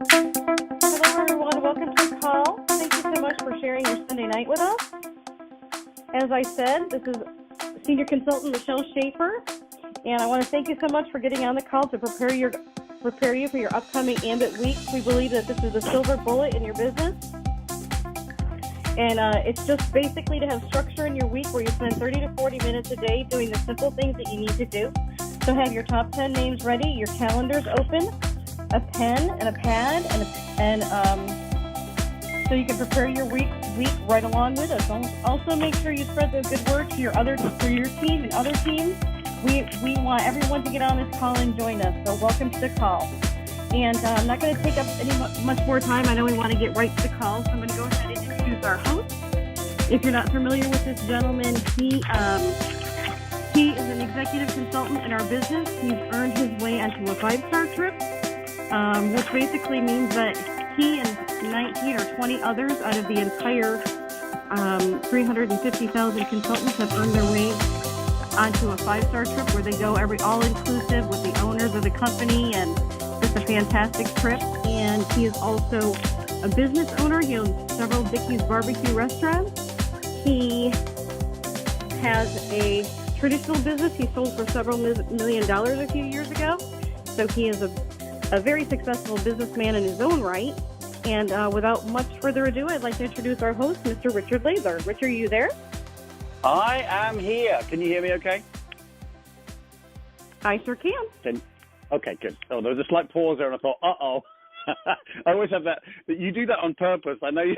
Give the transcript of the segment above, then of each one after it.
Hello, everyone. Welcome to the call. Thank you so much for sharing your Sunday night with us. As I said, this is Senior Consultant Michelle Shaffer, and I want to thank you so much for getting on the call to prepare you for your upcoming Ambit week. We believe that this is a silver bullet in your business, and it's just basically to have structure in your week where you spend 30 to 40 minutes a day doing the simple things that you need to do. So have your top 10 names ready, your calendars open, a pen and a pad, and so you can prepare your week right along with us. Also, make sure you spread the good word to your team and other teams. We want everyone to get on this call and join us. So welcome to the call. And I'm not going to take up much more time. I know we want to get right to the call, so I'm going to go ahead and introduce our host. If you're not familiar with this gentleman, he is an executive consultant in our business. He's earned his way onto a 5-star trip, which basically means that he and 19 or 20 others out of the entire 350,000 consultants have earned their way onto a 5-star trip where they go all-inclusive with the owners of the company, and it's a fantastic trip. And he is also a business owner. He owns several Dickey's barbecue restaurants. He has a traditional business he sold for several $1 million a few years ago. So he is a very successful businessman in his own right. And without much further ado, I'd like to introduce our host, Mr. Richard Laidler. Richard, are you there? I am here. Can you hear me okay? I sure can. Okay, good. Oh, there was a slight pause there, and I thought, uh-oh. I always have that. You do that on purpose. I know you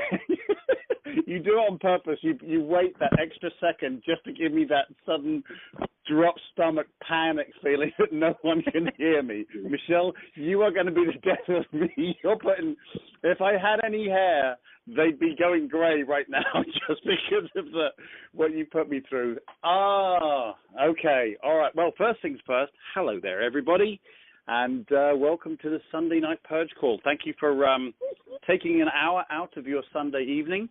you do it on purpose. You wait that extra second just to give me that sudden drop stomach panic feeling that no one can hear me. Michelle, you are going to be the death of me. If I had any hair, they'd be going grey right now just because of what you put me through. Okay. All right. Well, first things first, hello there, everybody. And welcome to the Sunday Night Purge Call. Thank you for taking an hour out of your Sunday evening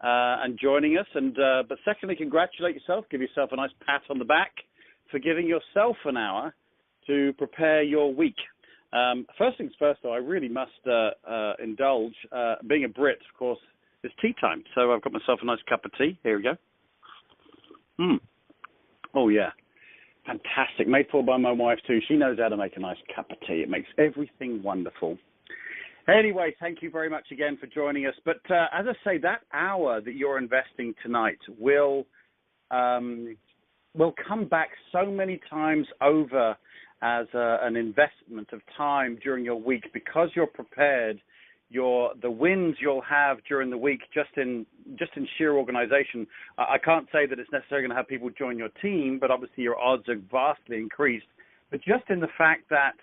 and joining us. But secondly, congratulate yourself. Give yourself a nice pat on the back for giving yourself an hour to prepare your week. First things first, though, I really must indulge. Being a Brit, of course, it's tea time. So I've got myself a nice cup of tea. Here we go. Oh, yeah. Fantastic. Made for by my wife, too. She knows how to make a nice cup of tea. It makes everything wonderful. Anyway, thank you very much again for joining us. But as I say, that hour that you're investing tonight will come back so many times over as an investment of time during your week because you're prepared. The wins you'll have during the week just in sheer organization. I can't say that it's necessarily going to have people join your team, but obviously your odds are vastly increased. But just in the fact that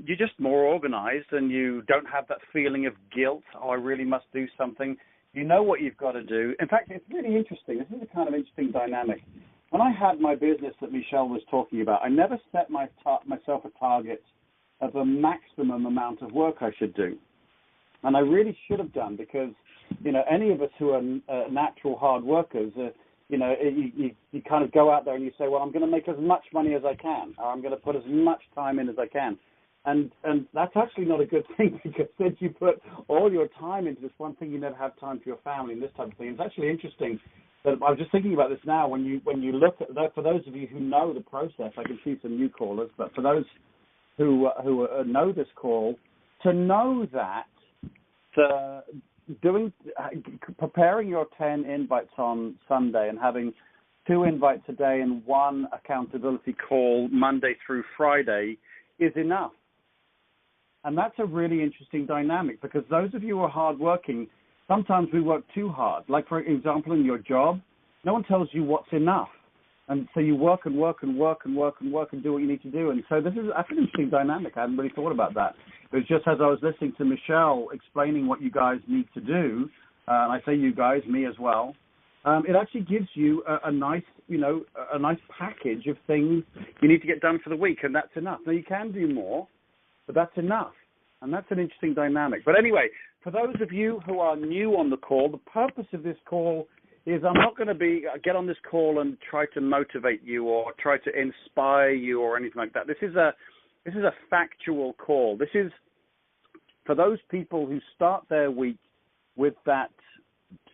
you're just more organized and you don't have that feeling of guilt, I really must do something. You know what you've got to do. In fact, it's really interesting. This is a kind of interesting dynamic. When I had my business that Michelle was talking about, I never set myself a target of a maximum amount of work I should do. And I really should have done because, any of us who are natural hard workers, you kind of go out there and you say, well, I'm going to make as much money as I can, or I'm going to put as much time in as I can. And that's actually not a good thing because then you put all your time into this one thing, you never have time for your family and this type of thing. It's actually interesting that I was just thinking about this now when you look at that, for those of you who know the process, I can see some new callers, but for those who know this call, to know that preparing your 10 invites on Sunday and having 2 invites a day and 1 accountability call Monday through Friday is enough. And that's a really interesting dynamic because those of you who are hardworking, sometimes we work too hard. Like, for example, in your job, no one tells you what's enough. And so you work and work and work and work and work and do what you need to do. And so that's an interesting dynamic. I hadn't really thought about that. It was just as I was listening to Michelle explaining what you guys need to do, and I say you guys, me as well, it actually gives you a nice package of things you need to get done for the week, and that's enough. Now, you can do more, but that's enough. And that's an interesting dynamic. But anyway, for those of you who are new on the call, the purpose of this call is I'm not going to get on this call and try to motivate you or try to inspire you or anything like that. This is a factual call. This is for those people who start their week with that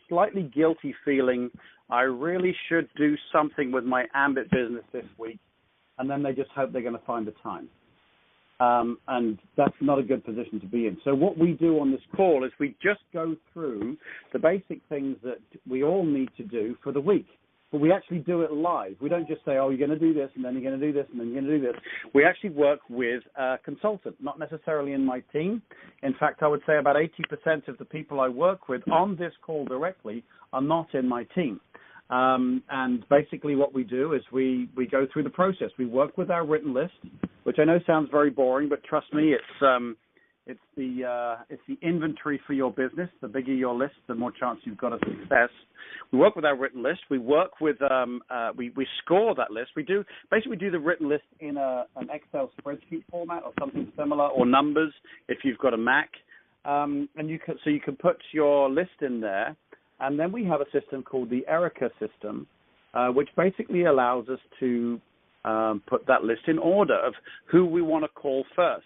slightly guilty feeling, I really should do something with my Ambit business this week, and then they just hope they're going to find the time. And that's not a good position to be in. So what we do on this call is we just go through the basic things that we all need to do for the week. But we actually do it live. We don't just say, oh, you're going to do this, and then you're going to do this, and then you're going to do this. We actually work with a consultant, not necessarily in my team. In fact, I would say about 80% of the people I work with on this call directly are not in my team. And basically what we do is we go through the process. We work with our written list, which I know sounds very boring, but trust me, it's the inventory for your business. The bigger your list, the more chance you've got of success. We work with our written list. We work with we score that list. We do the written list in an Excel spreadsheet format or something similar, or numbers if you've got a Mac, and you can put your list in there. And then we have a system called the Erica system, which basically allows us to put that list in order of who we want to call first.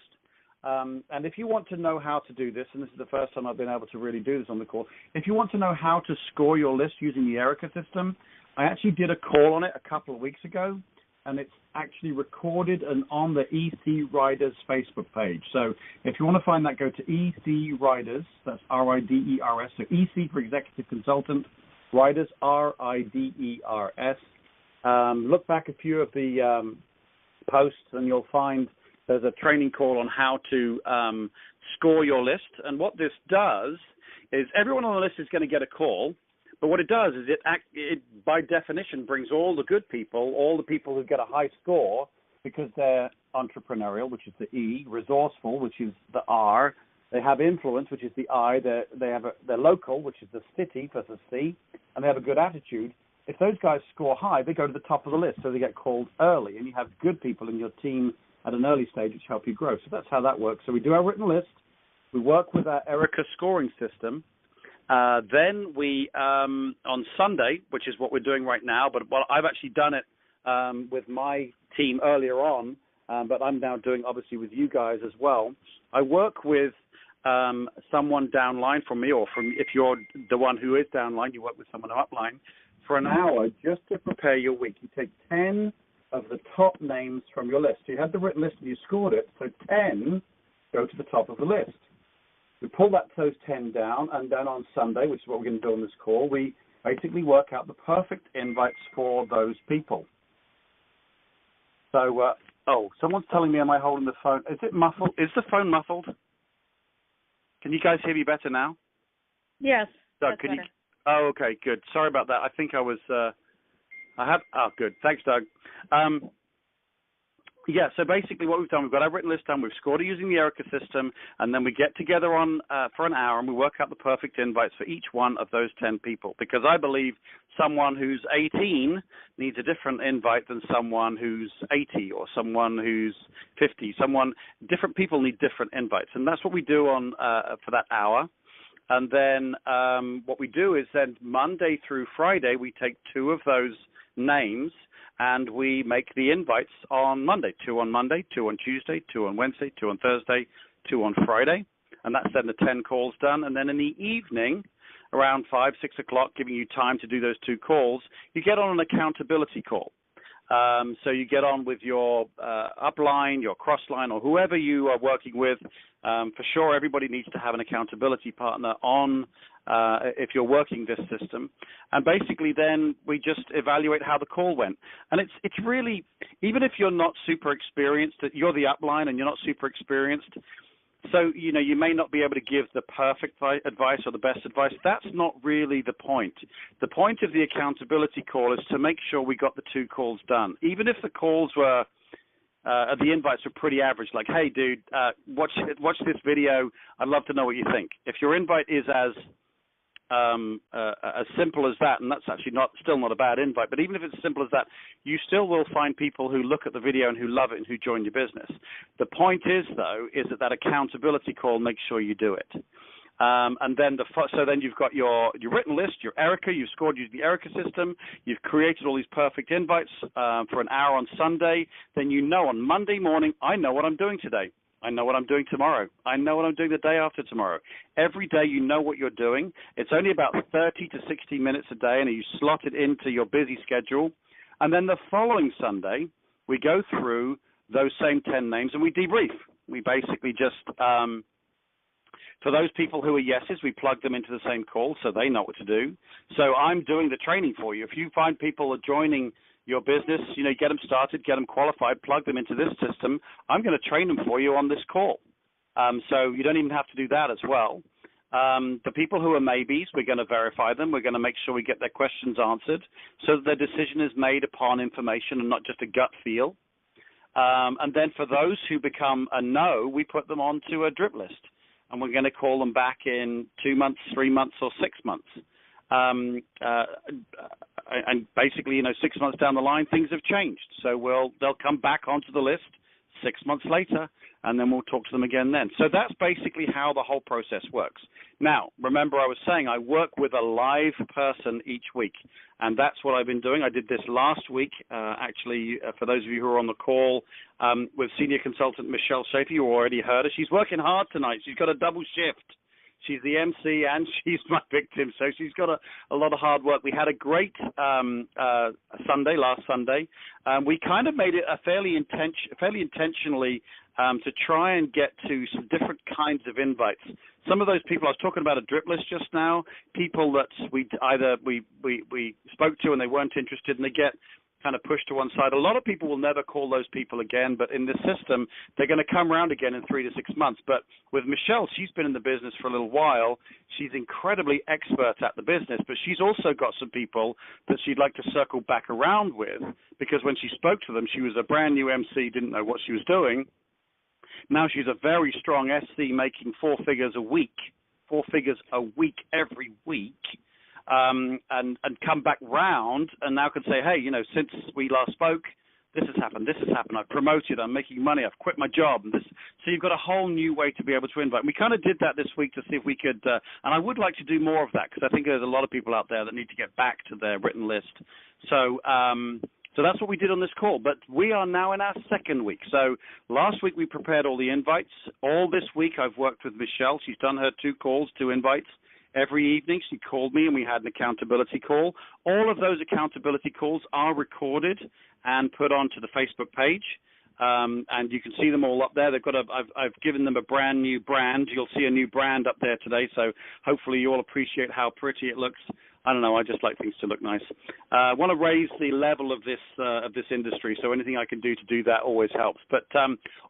And if you want to know how to do this, and this is the first time I've been able to really do this on the call, if you want to know how to score your list using the Erica system, I actually did a call on it a couple of weeks ago, and it's actually recorded and on the EC Riders Facebook page. So if you want to find that, go to EC Riders, that's R-I-D-E-R-S, so EC for Executive Consultant, Riders, R-I-D-E-R-S. Look back a few of the posts, and you'll find there's a training call on how to score your list. And what this does is everyone on the list is going to get a call. But what it does is it by definition brings all the good people, all the people who get a high score because they're entrepreneurial, which is the E, resourceful, which is the R. They have influence, which is the I. They're local, which is the city, that's the C, and they have a good attitude. If those guys score high, they go to the top of the list, so they get called early, and you have good people in your team at an early stage which help you grow. So that's how that works. So we do our written list. We work with our Erica scoring system. Then we, on Sunday, which is what we're doing right now, but I've actually done it with my team earlier on, but I'm now doing obviously with you guys as well. I work with someone downline from me, or if you're the one who is downline, you work with someone upline for an hour just to prepare your week. You take 10 of the top names from your list. So you had the written list and you scored it, so 10 go to the top of the list. We pull those 10 down, and then on Sunday, which is what we're going to do on this call, we basically work out the perfect invites for those people. So, someone's telling me, am I holding the phone? Is it muffled? Is the phone muffled? Can you guys hear me better now? Yes. Doug, can you? Oh, okay, good. Sorry about that. I think I was. Good. Thanks, Doug. Yeah, so basically what we've done, we've got our written list done, we've scored it using the Erica system, and then we get together for an hour and we work out the perfect invites for each one of those 10 people. Because I believe someone who's 18 needs a different invite than someone who's 80 or someone who's 50. Different people need different invites, and that's what we do for that hour. And then what we do is then Monday through Friday, we take 2 of those names and we make the invites on Monday, 2 on Monday, 2 on Tuesday, 2 on Wednesday, 2 on Thursday, 2 on Friday. And that's then the 10 calls done. And then in the evening, around 5, 6 o'clock, giving you time to do those 2 calls, you get on an accountability call. So you get on with your upline, your crossline, or whoever you are working with. For sure, everybody needs to have an accountability partner on if you're working this system. And basically then we just evaluate how the call went. And it's really, even if you're not super experienced, you're the upline and you're not super experienced, so, you may not be able to give the perfect advice or the best advice. That's not really the point. The point of the accountability call is to make sure we got the 2 calls done. Even if the calls were, the invites were pretty average, like, hey, dude, watch this video. I'd love to know what you think. If your invite is as simple as that, and that's actually still not a bad invite, but even if it's as simple as that, you still will find people who look at the video and who love it and who join your business. The point is, though, is that accountability call makes sure you do it. And then then you've got your written list, your Erica, you've scored using the Erica system, you've created all these perfect invites for an hour on Sunday. Then on Monday morning, I know what I'm doing today. I know what I'm doing tomorrow. I know what I'm doing the day after tomorrow. Every day you know what you're doing. It's only about 30 to 60 minutes a day, and you slot it into your busy schedule. And then the following Sunday, we go through those same 10 names and we debrief. We basically just, for those people who are yeses, we plug them into the same call so they know what to do. So I'm doing the training for you. If you find people are joining your business, get them started, get them qualified, plug them into this system. I'm going to train them for you on this call. So you don't even have to do that as well. The people who are maybes, we're going to verify them. We're going to make sure we get their questions answered so that their decision is made upon information and not just a gut feel. And then for those who become a no, we put them onto a drip list. And we're going to call them back in 2 months, 3 months, or 6 months. And basically, 6 months down the line, things have changed. So they'll come back onto the list 6 months later, and then we'll talk to them again then. So that's basically how the whole process works. Now, remember I was saying I work with a live person each week, and that's what I've been doing. I did this last week, for those of you who are on the call, with senior consultant Michelle Shaffer. You already heard her. She's working hard tonight. She's got a double shift. She's the MC and she's my victim, so she's got a lot of hard work. We had a great last Sunday. We kind of made it a fairly intentionally to try and get to some different kinds of invites. Some of those people, I was talking about a drip list just now, people that we spoke to and they weren't interested and they get kind of pushed to one side. A lot of people will never call those people again, but in this system, they're going to come around again in 3 to 6 months. But with Michelle, she's been in the business for a little while. She's incredibly expert at the business, but she's also got some people that she'd like to circle back around with, because when she spoke to them, she was a brand new MC, didn't know what she was doing. Now she's a very strong SC making 4 figures a week every week. And come back round and now can say, hey, since we last spoke, this has happened, I've promoted, I'm making money, I've quit my job. So you've got a whole new way to be able to invite. And we kind of did that this week to see if we could, and I would like to do more of that because I think there's a lot of people out there that need to get back to their written list. So that's what we did on this call. But we are now in our second week. So last week we prepared all the invites. All this week I've worked with Michelle. She's done her 2 calls, 2 invites. Every evening she called me and we had an accountability call. All of those accountability calls are recorded and put onto the Facebook page. And you can see them all up there. I've given them a brand new brand. You'll see a new brand up there today. So hopefully you all appreciate how pretty it looks. I don't know. I just like things to look nice. I want to raise the level of this industry, so anything I can do to do that always helps. But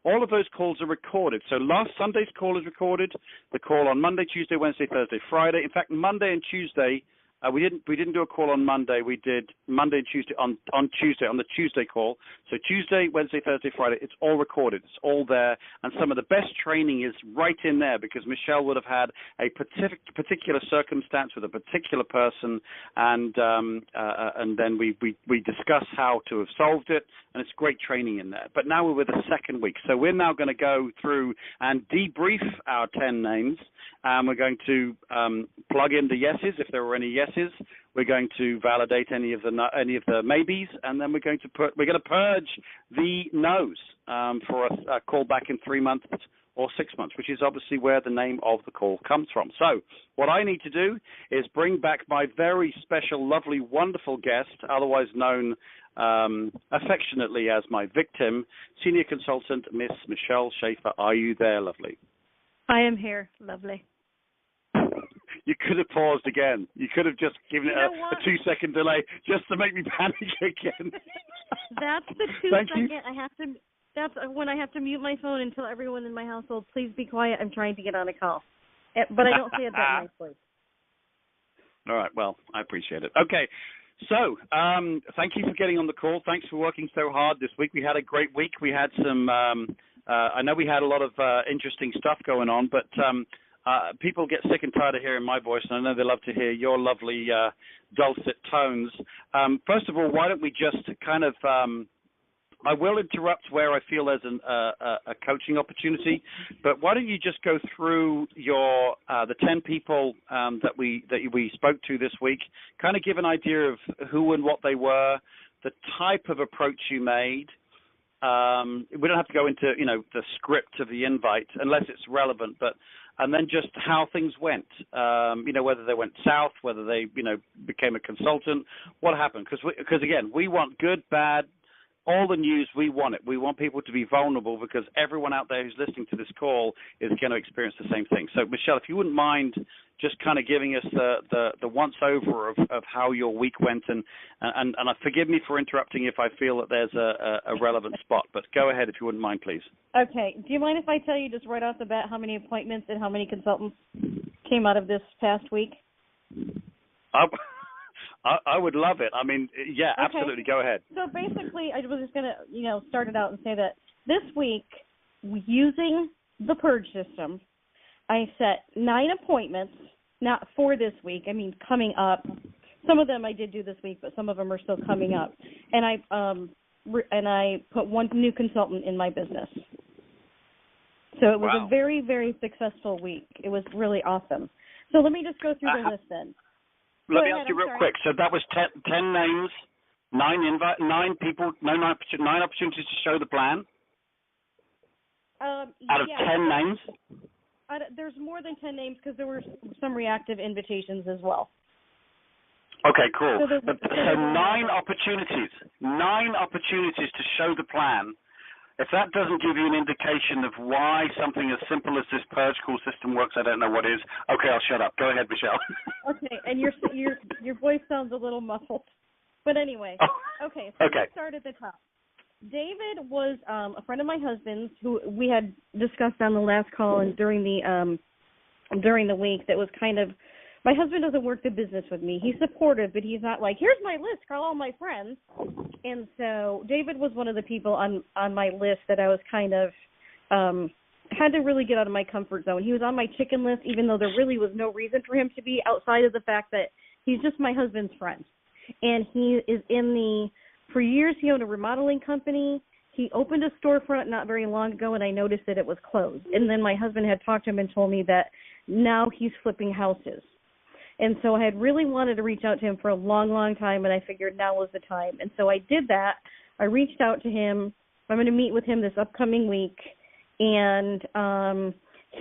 all of those calls are recorded. So last Sunday's call is recorded. The call on Monday, Tuesday, Wednesday, Thursday, Friday. In fact, Monday and Tuesday, we didn't do a call on Monday. We did Monday and Tuesday on Tuesday, on the Tuesday call. So Tuesday, Wednesday, Thursday, Friday, it's all recorded. It's all there. And some of the best training is right in there because Michelle would have had a particular circumstance with a particular person, and then we discuss how to have solved it, and it's great training in there. But now we're with the second week. So we're now going to go through and debrief our 10 names, and we're going to plug in the yeses if there were any yeses. We're going to validate any of the maybes, and then we're going to purge the no's for a call back in 3 months or 6 months, which is obviously where the name of the call comes from. So what I need to do is bring back my very special, lovely, wonderful guest, otherwise known affectionately as my victim, senior consultant, Miss Michelle Shaffer. Are you there, lovely? I am here, lovely. You could have paused again. You could have just given it a 2-second delay just to make me panic again. That's the 2-second. That's when I have to mute my phone and tell everyone in my household, please be quiet. I'm trying to get on a call. But I don't say it that nicely. All right. Well, I appreciate it. Okay. So thank you for getting on the call. Thanks for working so hard this week. We had a great week. We had some I know we had a lot of interesting stuff going on, but people get sick and tired of hearing my voice, and I know they love to hear your lovely dulcet tones. First of all, why don't we just kind of I will interrupt where I feel there's a coaching opportunity, but why don't you just go through your the 10 people that we spoke to this week, kind of give an idea of who and what they were, the type of approach you made, we don't have to go into, the script of the invite unless it's relevant, and then just how things went, whether they went south, whether they, became a consultant, what happened. Because again, we want good, bad, all the news, we want it. We want people to be vulnerable because everyone out there who's listening to this call is going to experience the same thing. So, Michelle, if you wouldn't mind just kind of giving us the once-over of how your week went, and forgive me for interrupting if I feel that there's a relevant spot, but go ahead if you wouldn't mind, please. Okay. Do you mind if I tell you just right off the bat how many appointments and how many consultants came out of this past week? I would love it. I mean, yeah, okay. Absolutely. Go ahead. So basically, I was just going to, start it out and say that this week, using the Purge system, I set 9 appointments, not for this week. I mean, coming up. Some of them I did do this week, but some of them are still coming up. And I put 1 new consultant in my business. So it was a very, very successful week. It was really awesome. So let me just go through the list then. Let me ask you real quick. So that was 10 names, 9 people, 9 opportunities to show the plan? Out of 10 names? There's more than 10 names because there were some reactive invitations as well. Okay, cool. So 9 opportunities to show the plan. If that doesn't give you an indication of why something as simple as this Purge Call system works, I don't know what is. Okay, I'll shut up. Go ahead, Michelle. Okay, and your voice sounds a little muffled. But anyway, okay, so let's start at the top. David was a friend of my husband's who we had discussed on the last call and during the week. That was kind of, my husband doesn't work the business with me. He's supportive, but he's not like, here's my list, call all my friends. And so David was one of the people on my list that I was kind of had to really get out of my comfort zone. He was on my chicken list, even though there really was no reason for him to be outside of the fact that he's just my husband's friend. And he is for years he owned a remodeling company. He opened a storefront not very long ago, and I noticed that it was closed. And then my husband had talked to him and told me that now he's flipping houses. And so I had really wanted to reach out to him for a long, long time, and I figured now was the time. And so I did that. I reached out to him. I'm going to meet with him this upcoming week. And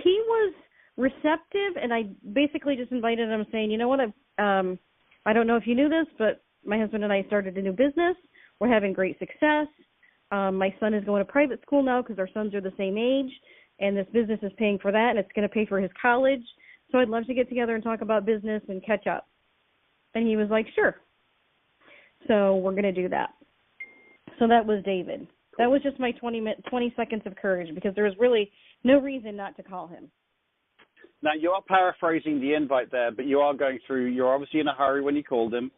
he was receptive, and I basically just invited him saying, you know what, I don't know if you knew this, but my husband and I started a new business. We're having great success. My son is going to private school now because our sons are the same age, and this business is paying for that, and it's going to pay for his college. So I'd love to get together and talk about business and catch up. And he was like, sure. So we're going to do that. So that was David. That was just my 20 seconds of courage because there was really no reason not to call him. Now, you are paraphrasing the invite there, but you are going through, you're obviously in a hurry when you called him.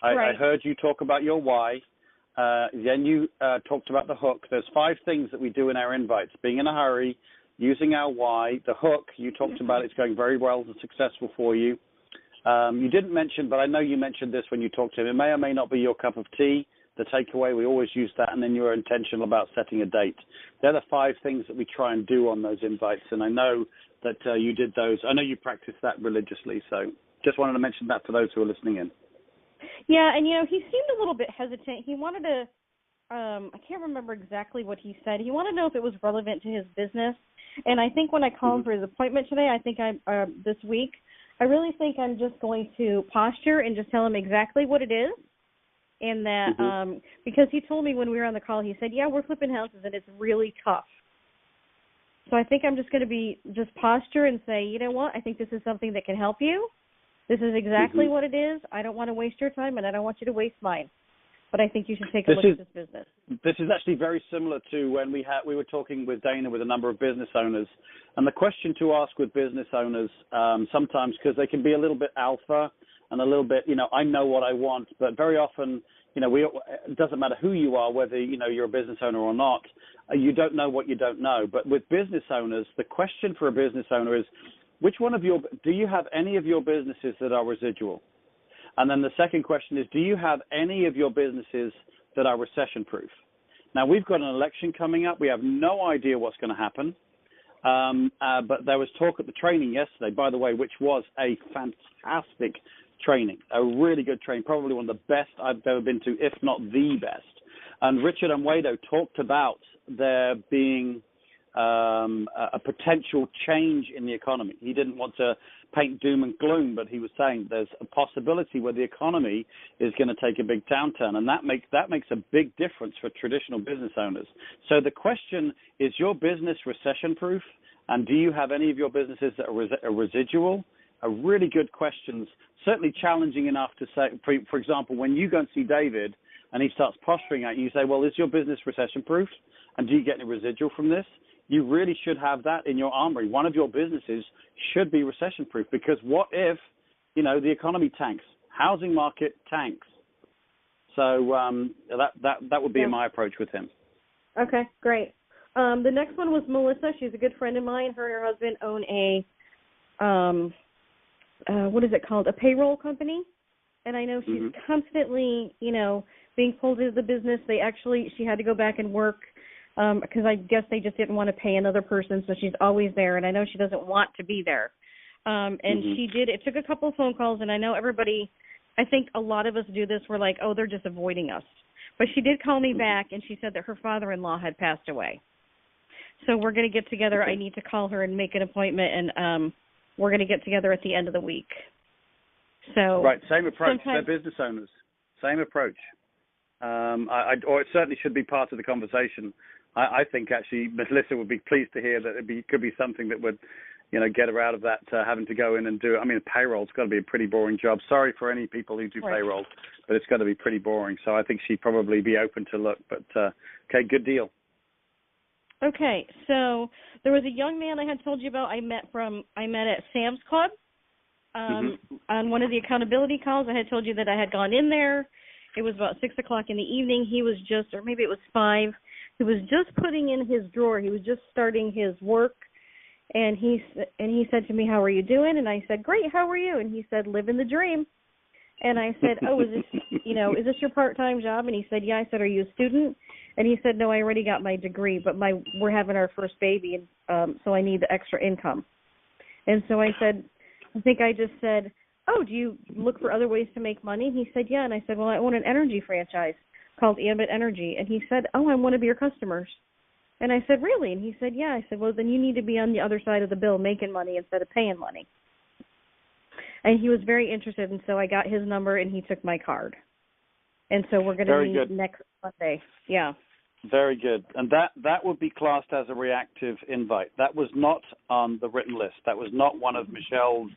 I heard you talk about your why. Then you talked about the hook. There's 5 things that we do in our invites. Being in a hurry, using our why, the hook, you talked about it's going very well and successful for you. You didn't mention, but I know you mentioned this when you talked to him. It may or may not be your cup of tea, the takeaway. We always use that, and then you were intentional about setting a date. They're the 5 things that we try and do on those invites, and I know that you did those. I know you practice that religiously, so just wanted to mention that for those who are listening in. Yeah, and, he seemed a little bit hesitant. He wanted to, I can't remember exactly what he said. He wanted to know if it was relevant to his business. And I think when I called him for his appointment today, this week, I really think I'm just going to posture and just tell him exactly what it is. And that, because he told me when we were on the call, he said, yeah, we're flipping houses and it's really tough. So I think I'm just going to just posture and say, you know what, I think this is something that can help you. This is exactly what it is. I don't want to waste your time, and I don't want you to waste mine. But I think you should take a look at this business. This is actually very similar to when we were talking with Dana with a number of business owners. And the question to ask with business owners sometimes, because they can be a little bit alpha and a little bit, I know what I want. But very often, it doesn't matter who you are, whether, you're a business owner or not. You don't know what you don't know. But with business owners, the question for a business owner is, do you have any of your businesses that are residual? And then the second question is, do you have any of your businesses that are recession-proof? Now, we've got an election coming up. We have no idea what's going to happen. But there was talk at the training yesterday, by the way, which was a fantastic training, a really good training, probably one of the best I've ever been to, if not the best. And Richard Laidler talked about there being a potential change in the economy. He didn't want to paint doom and gloom, but he was saying there's a possibility where the economy is going to take a big downturn, and that makes a big difference for traditional business owners. So the question is, your business recession-proof, and do you have any of your businesses that are residual? Are really good questions, certainly challenging enough to say, for example, when you go and see David and he starts posturing at you, you say, well, is your business recession-proof, and do you get any residual from this? You really should have that in your armory. One of your businesses should be recession-proof, because what if, the economy tanks, housing market tanks? So that would be my approach with him. Okay, great. The next one was Melissa. She's a good friend of mine. Her and her husband own what is it called? A payroll company. And I know she's constantly, being pulled into the business. She had to go back and work because I guess they just didn't want to pay another person, so she's always there, and I know she doesn't want to be there. She did. It took a couple of phone calls, and I know everybody, I think a lot of us do this. We're like, oh, they're just avoiding us. But she did call me back, and she said that her father-in-law had passed away. So we're going to get together. I need to call her and make an appointment, and we're going to get together at the end of the week. So right, same approach. They're business owners. Same approach. Or it certainly should be part of the conversation. I think actually Melissa would be pleased to hear that it could be something that would, get her out of that having to go in and do it. I mean, payroll's got to be a pretty boring job. Sorry for any people who do payroll, but it's got to be pretty boring. So I think she'd probably be open to look. But okay, good deal. Okay, so there was a young man I had told you about. I met at Sam's Club on one of the accountability calls. I had told you that I had gone in there. It was about 6 o'clock in the evening. He was just, or maybe it was 5. He was just putting in his drawer. He was just starting his work, and he said to me, "How are you doing?" And I said, "Great. How are you?" And he said, "Living the dream." And I said, "Oh, is this your part-time job?" And he said, "Yeah." I said, "Are you a student?" And he said, "No, I already got my degree, but we're having our first baby, and so I need the extra income." And so I said, I think I just said, "Oh, do you look for other ways to make money?" And he said, "Yeah." And I said, "Well, I own an energy franchise called Ambit Energy." And he said, "Oh, I'm one of your customers." And I said, "Really?" And he said, "Yeah." I said, "Well, then you need to be on the other side of the bill making money instead of paying money." And he was very interested, and so I got his number, and he took my card. And so we're going to meet next Monday. Yeah. Very good. And that would be classed as a reactive invite. That was not on the written list. That was not one of Michelle's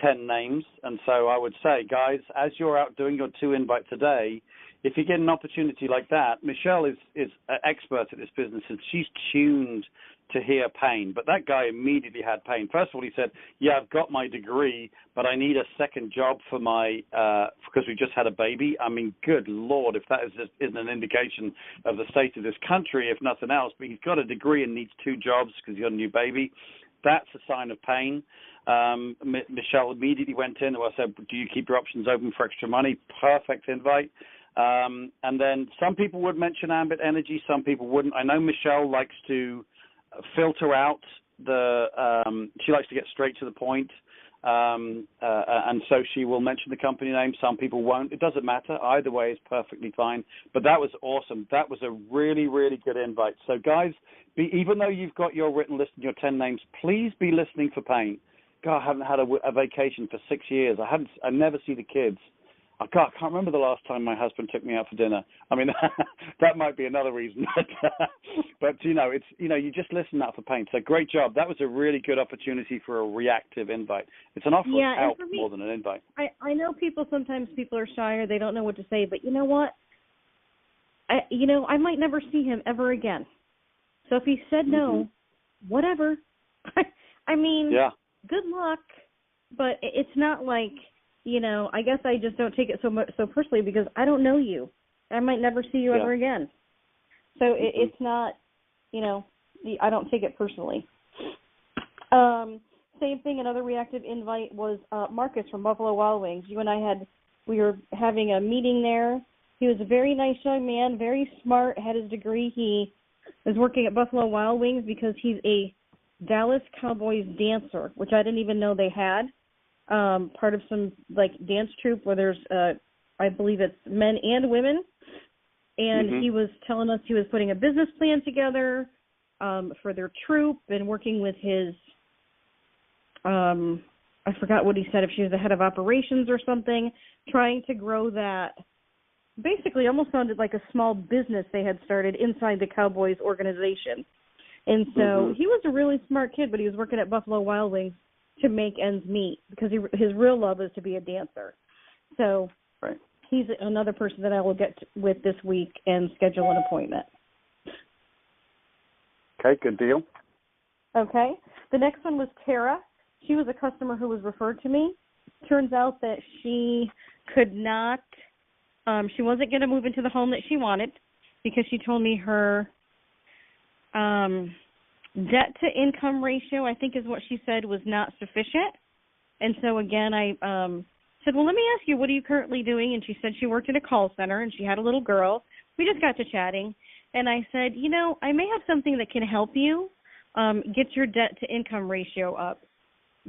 10 names. And so I would say, guys, as you're out doing your 2 invites a day, if you get an opportunity like that, Michelle is an expert at this business, and she's tuned to hear pain. But that guy immediately had pain. First of all, he said, "Yeah, I've got my degree, but I need a second job for because we just had a baby." I mean, good Lord, if that isn't an indication of the state of this country, if nothing else. But he's got a degree and needs 2 jobs because he's got a new baby. That's a sign of pain. Michelle immediately went in and I said, "Do you keep your options open for extra money?" Perfect invite. And then some people would mention Ambit Energy, some people wouldn't. I know Michelle likes to filter out she likes to get straight to the point, and so she will mention the company name. Some people won't. It doesn't matter. Either way is perfectly fine. But that was awesome. That was a really, really good invite. So guys, even though you've got your written list and your 10 names, please be listening for pain. God, I haven't had a vacation for 6 years. I never see the kids. I can't remember the last time my husband took me out for dinner. I mean, that might be another reason. But it's you just listen out for pain. So great job. That was a really good opportunity for a reactive invite. It's an offer of help more than an invite. I know sometimes people are shy or they don't know what to say, but you know what? I might never see him ever again. So if he said no, whatever. I mean, good luck. But it's not like, I guess I just don't take it so personally because I don't know you. I might never see you ever again. So it's not, I don't take it personally. Same thing, another reactive invite was Marcus from Buffalo Wild Wings. You and I we were having a meeting there. He was a very nice young man, very smart, had his degree. He was working at Buffalo Wild Wings because he's a Dallas Cowboys dancer, which I didn't even know they had. Part of some dance troupe where there's I believe it's men and women, and he was telling us he was putting a business plan together for their troop and working with his, I forgot what he said, if she was the head of operations or something, trying to grow that. Basically almost sounded like a small business they had started inside the Cowboys organization. And so he was a really smart kid, but he was working at Buffalo Wild Wings to make ends meet because his real love is to be a dancer. So he's another person that I will get with this week and schedule an appointment. Okay, good deal. Okay. The next one was Tara. She was a customer who was referred to me. Turns out that she could not, she wasn't going to move into the home that she wanted because she told me her debt-to-income ratio, I think is what she said, was not sufficient. And so, again, I said, well, let me ask you, what are you currently doing? And she said she worked at a call center, and she had a little girl. We just got to chatting. And I said, you know, I may have something that can help you get your debt-to-income ratio up,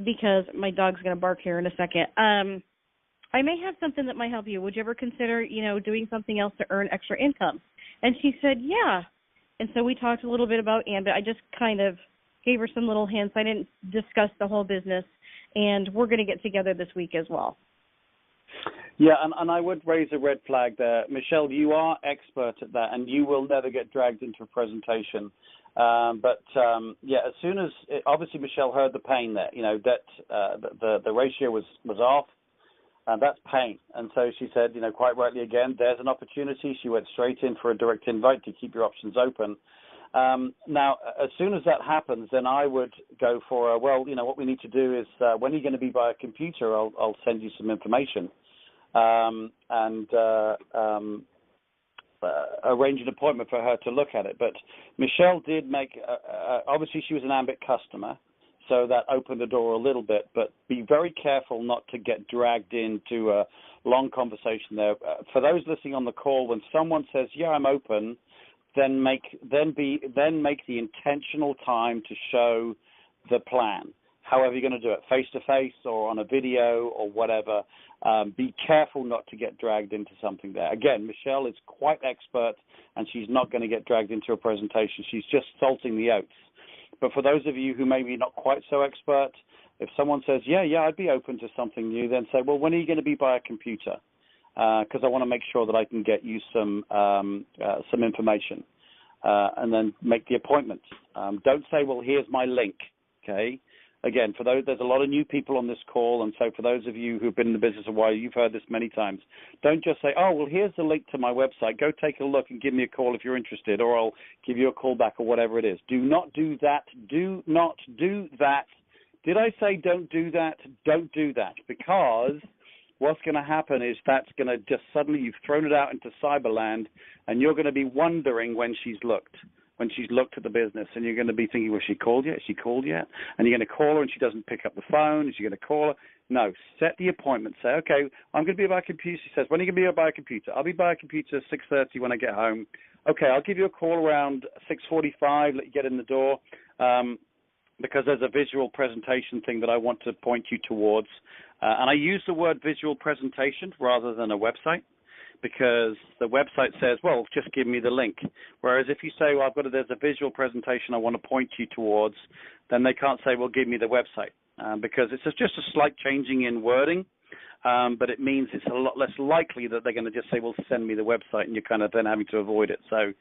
because my dog's going to bark here in a second. I may have something that might help you. Would you ever consider, you know, doing something else to earn extra income? And she said, yeah. And so we talked a little bit about Ambit. I just kind of gave her some little hints. I didn't discuss the whole business, and we're going to get together this week as well. Yeah, and I would raise a red flag there. Michelle, you are expert at that, and you will never get dragged into a presentation. Yeah, as soon as, obviously Michelle heard the pain there, you know, that the ratio was off, and that's pain. And so she said, you know, quite rightly again, there's an opportunity. She went straight in for a direct invite to keep your options open. Now, as soon as that happens, then I would go for, well, you know, what we need to do is, when you're going to be by a computer, I'll send you some information. Arrange an appointment for her to look at it. But Michelle did make, obviously she was an Ambit customer, so that opened the door a little bit, but be very careful not to get dragged into a long conversation there. For those listening on the call, when someone says, yeah, I'm open, then make the intentional time to show the plan. However you're going to do it, face-to-face or on a video or whatever, be careful not to get dragged into something there. Again, Michelle is quite expert, and she's not going to get dragged into a presentation. She's just salting the oats. But for those of you who may be not quite so expert, if someone says, yeah, I'd be open to something new, then say, well, when are you going to be by a computer? Because I want to make sure that I can get you some information, and then make the appointment. Don't say, well, here's my link, okay? Again, for those, there's a lot of new people on this call, and so for those of you who've been in the business a while, you've heard this many times. Don't just say, oh, well, here's the link to my website. Go take a look and give me a call if you're interested, or I'll give you a call back, or whatever it is. Do not do that. Do not do that. Did I say don't do that? Don't do that, because what's going to happen is that's going to just suddenly, you've thrown it out into cyberland, and you're going to be wondering when she's looked at the business, and you're going to be thinking, well, she called yet? Is she called yet? And you're going to call her, and she doesn't pick up the phone. Is she going to call her? No, set the appointment. Say, okay, I'm going to be by a computer. She says, when are you going to be by a computer? I'll be by a computer at 6:30 when I get home. Okay, I'll give you a call around 6:45, let you get in the door, because there's a visual presentation thing that I want to point you towards. And I use the word visual presentation rather than a website, because the website says, well, just give me the link. Whereas if you say, well, there's a visual presentation I want to point you towards, then they can't say, well, give me the website, because it's just a slight changing in wording, but it means it's a lot less likely that they're going to just say, well, send me the website, and you're kind of then having to avoid it. So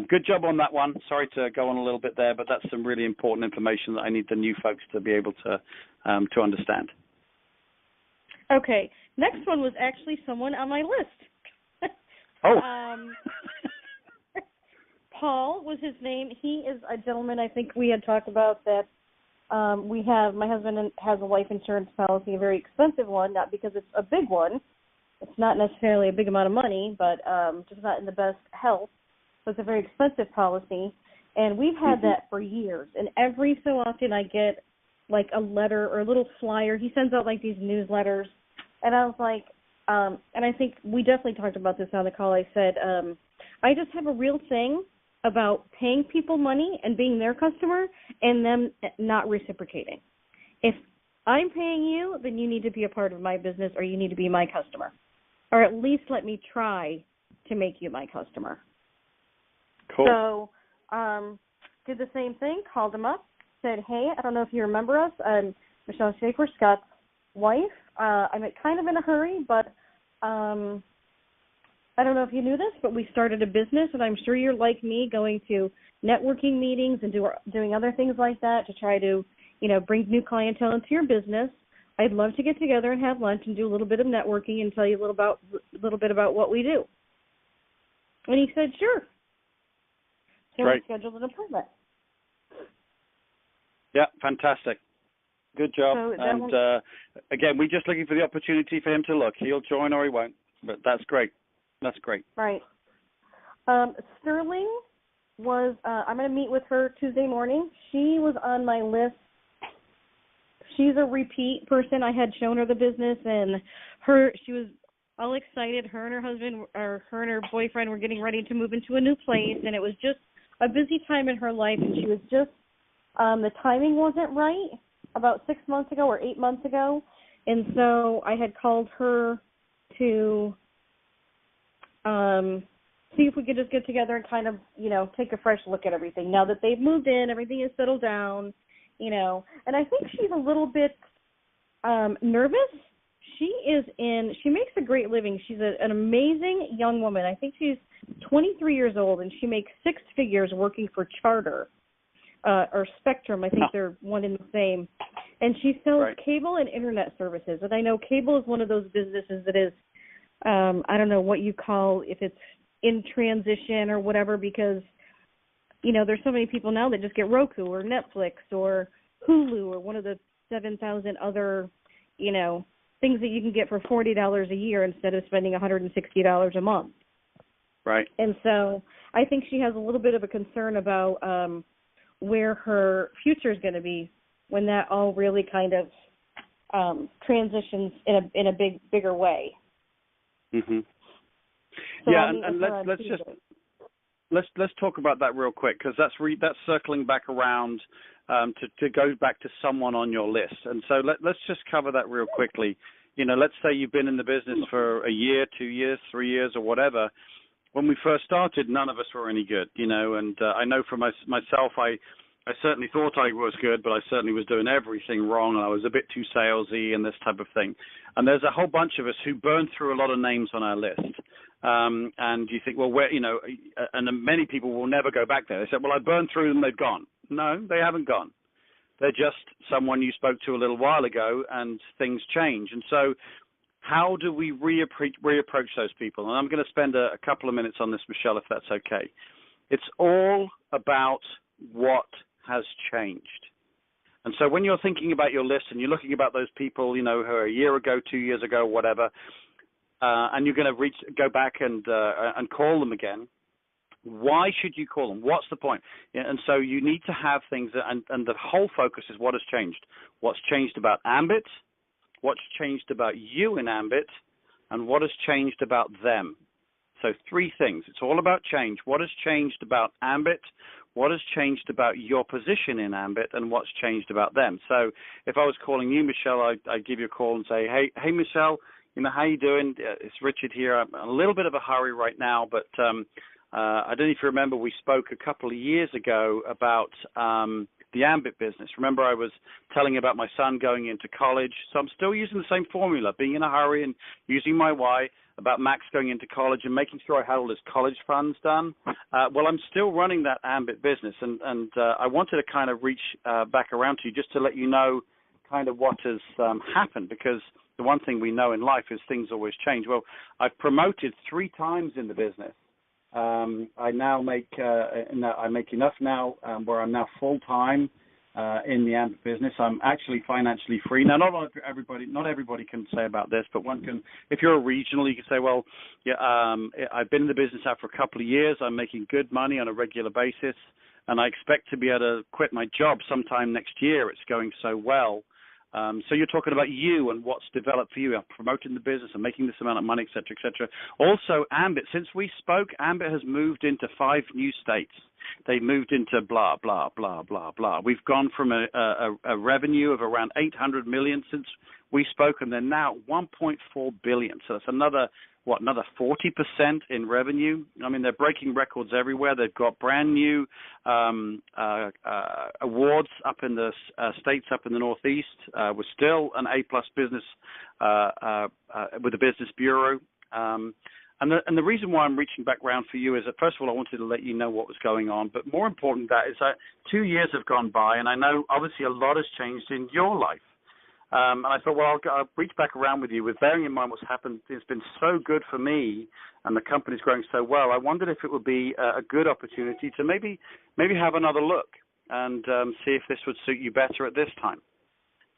good job on that one. Sorry to go on a little bit there, but that's some really important information that I need the new folks to be able to understand. Okay. Next one was actually someone on my list. Oh. Paul was his name. He is a gentleman, I think we had talked about that my husband has a life insurance policy, a very expensive one, not because it's a big one. It's not necessarily a big amount of money, but just not in the best health. So it's a very expensive policy. And we've had that for years. And every so often I get like a letter or a little flyer. He sends out like these newsletters. And I was like, and I think we definitely talked about this on the call. I said, I just have a real thing about paying people money and being their customer and them not reciprocating. If I'm paying you, then you need to be a part of my business, or you need to be my customer, or at least let me try to make you my customer. Cool. So did the same thing, called him up, said, hey, I don't know if you remember us. I'm Michelle Shaffer, Scott's wife. I'm kind of in a hurry, but I don't know if you knew this, but we started a business, and I'm sure you're like me, going to networking meetings and doing other things like that to try to, bring new clientele into your business. I'd love to get together and have lunch and do a little bit of networking and tell you a little bit about what we do. And he said, sure. So we scheduled an appointment. Yeah, fantastic. Good job. So and again, we're just looking for the opportunity for him to look. He'll join or he won't, but that's great. That's great. Right. Sterling was, I'm going to meet with her Tuesday morning. She was on my list. She's a repeat person. I had shown her the business, and she was all excited. Her and her boyfriend were getting ready to move into a new place, and it was just a busy time in her life, and she was just, the timing wasn't right about 6 months ago or 8 months ago, and so I had called her to see if we could just get together and kind of, take a fresh look at everything. Now that they've moved in, everything is settled down, and I think she's a little bit nervous. She makes a great living. She's an amazing young woman. I think she's 23 years old, and she makes six figures working for Charter or Spectrum. I think they're one and the same. And she sells cable and internet services. And I know cable is one of those businesses that is, I don't know what you call, if it's in transition or whatever, because, there's so many people now that just get Roku or Netflix or Hulu or one of the 7,000 other, things that you can get for $40 a year instead of spending $160 a month. Right. And so I think she has a little bit of a concern about where her future is going to be when that all really kind of transitions in a bigger way. Mm-hmm. So yeah, and let's talk about that real quick, because that's circling back around to go back to someone on your list. And so let's just cover that real quickly. Let's say you've been in the business for a year, 2 years, 3 years, or whatever. When we first started, none of us were any good, and I know for myself, I certainly thought I was good, but I certainly was doing everything wrong, and I was a bit too salesy and this type of thing. And there's a whole bunch of us who burned through a lot of names on our list. And you think, well, and many people will never go back there. They said, well, I burned through them, they've gone. No, they haven't gone. They're just someone you spoke to a little while ago, and things change. And so how do we reapproach those people? And I'm going to spend a couple of minutes on this, Michelle, if that's okay. It's all about what has changed. And so when you're thinking about your list and you're looking about those people, who are a year ago, 2 years ago, whatever, and you're going to go back and call them again, why should you call them? What's the point? And so you need to have things, and the whole focus is what has changed. What's changed about Ambit, what's changed about you in Ambit, and what has changed about them. So three things. It's all about change. What has changed about Ambit, what has changed about your position in Ambit, and what's changed about them. So if I was calling you, Michelle, I'd give you a call and say, hey, Michelle, how you doing? It's Richard here. I'm in a little bit of a hurry right now, but I don't know if you remember, we spoke a couple of years ago about the Ambit business. Remember, I was telling you about my son going into college. So I'm still using the same formula, being in a hurry and using my why, about Max going into college and making sure I had all his college funds done. Well, I'm still running that Ambit business, and I wanted to kind of reach back around to you just to let you know kind of what has happened, because the one thing we know in life is things always change. Well, I've promoted 3 times in the business. I now make I make enough now where I'm now full time in the Ambit business. I'm actually financially free now. Not everybody can say about this, but one can. If you're a regional, you can say, well, yeah, I've been in the business now for a couple of years. I'm making good money on a regular basis, and I expect to be able to quit my job sometime next year. It's going so well. So you're talking about you and what's developed for you. I'm promoting the business and making this amount of money, et cetera, et cetera. Also, Ambit, since we spoke, Ambit has moved into 5 new states. They moved into blah, blah, blah, blah, blah. We've gone from a revenue of around $800 million since we spoke, and they're now $1.4 billion. So that's another another 40% in revenue. I mean, they're breaking records everywhere. They've got brand new awards up in the states, up in the Northeast. We're still an A-plus business with the Business Bureau. And the reason why I'm reaching back around for you is that, first of all, I wanted to let you know what was going on. But more important than that is that 2 years have gone by, and I know obviously a lot has changed in your life. And I thought, well, I'll reach back around with you, with bearing in mind what's happened. It's been so good for me, and the company's growing so well. I wondered if it would be a good opportunity to maybe have another look and see if this would suit you better at this time.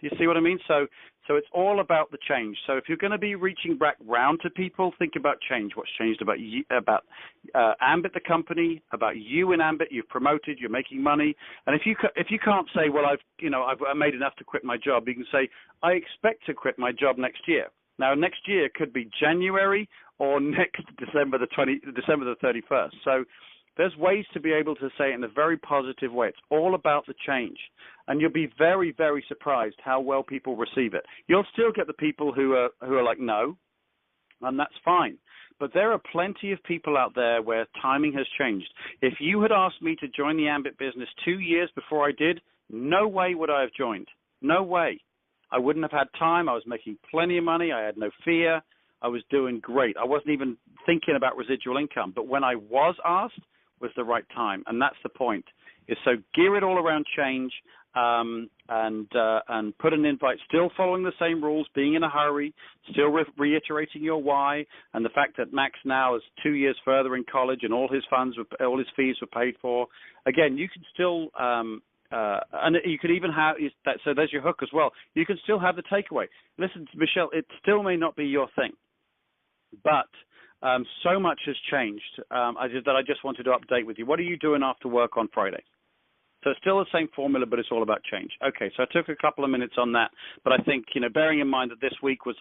Do you see what I mean? So it's all about the change. So if you're going to be reaching back round to people, think about change. What's changed about you, about Ambit, the company, about you in Ambit. You've promoted. You're making money. And if you can't say, well, I've made enough to quit my job, you can say, I expect to quit my job next year. Now, next year could be January or next December the 31st. So there's ways to be able to say it in a very positive way. It's all about the change. And you'll be very, very surprised how well people receive it. You'll still get the people who are like, no, and that's fine. But there are plenty of people out there where timing has changed. If you had asked me to join the Ambit business 2 years before I did, no way would I have joined. No way. I wouldn't have had time. I was making plenty of money. I had no fear. I was doing great. I wasn't even thinking about residual income. But when I was asked, was the right time, and that's the point. Is so gear it all around change, and put an invite, still following the same rules, being in a hurry, still reiterating your why, and the fact that Max now is 2 years further in college, and all his fees were paid for. Again, you can still, and you could even have that. So there's your hook as well. You can still have the takeaway. Listen, Michelle, it still may not be your thing, but so much has changed that I just wanted to update with you. What are you doing after work on Friday? So it's still the same formula, but it's all about change. Okay, so I took a couple of minutes on that, but I think, bearing in mind that this week was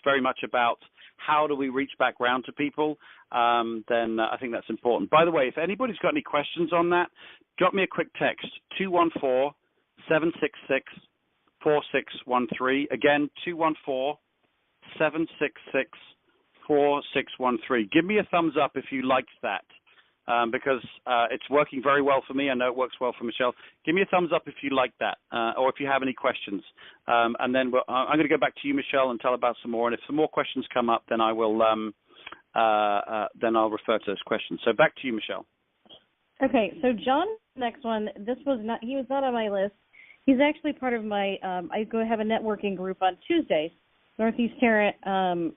very much about how do we reach back round to people, then I think that's important. By the way, if anybody's got any questions on that, drop me a quick text, 214-766-4613. Again, 214-766-4613. Give me a thumbs up if you liked that, because it's working very well for me. I know it works well for Michelle. Give me a thumbs up if you like that, or if you have any questions. And then I'm going to go back to you, Michelle, and tell about some more. And if some more questions come up, then I will then I'll refer to those questions. So back to you, Michelle. Okay, so John, next one. He was not on my list. He's actually part of my. I go have a networking group on Tuesdays. Northeast Tarrant